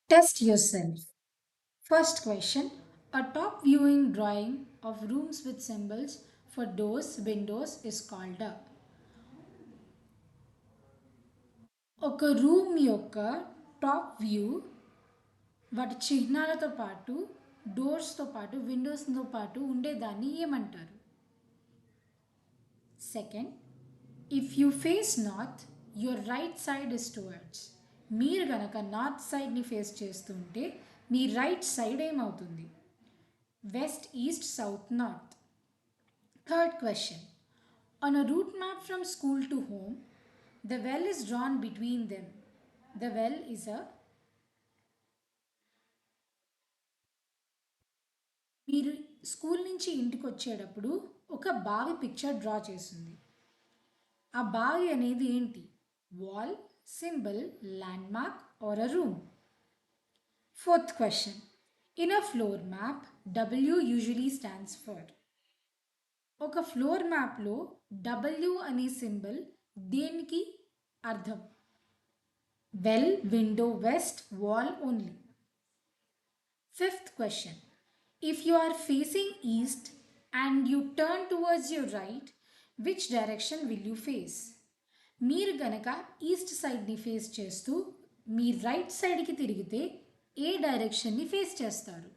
Test yourself. First question. A top viewing drawing of rooms with symbols for doors, windows is called a. ఒక room యొక్క top view వాటి చిహ్నాలతో పాటు డోర్స్తో పాటు విండోస్తో పాటు ఉండేదాన్ని ఏమంటారు? Second, if you face north your right side is towards. మీరు గనక నార్త్ సైడ్ని ఫేస్ చేస్తుంటే మీ రైట్ సైడ్ ఏమవుతుంది? West, east, south, north. Third question. On a route map from school to home, the well is drawn between them. The well is a. మీరు school నుంచి ఇంటికి వచ్చేటప్పుడు ఒక బావి పిక్చర్ డ్రా చేసింది. ఆ బావి అనేది ఏంటి? Wall, symbol, land mark or a room. Fourth question. In a floor map, W usually stands for. ఒక ఫ్లోర్ మ్యాప్లో డబ్ల్యూ అనే సింబల్ దేనికి అర్థం? Well, window, west, wall only. Fifth question. If you are facing east and you turn towards your right, which direction will you face? మీరు గనక east సైడ్ని face చేస్తూ మీ right సైడ్కి తిరిగితే ఏ డైరెక్షన్ని ఫేస్ చేస్తారు?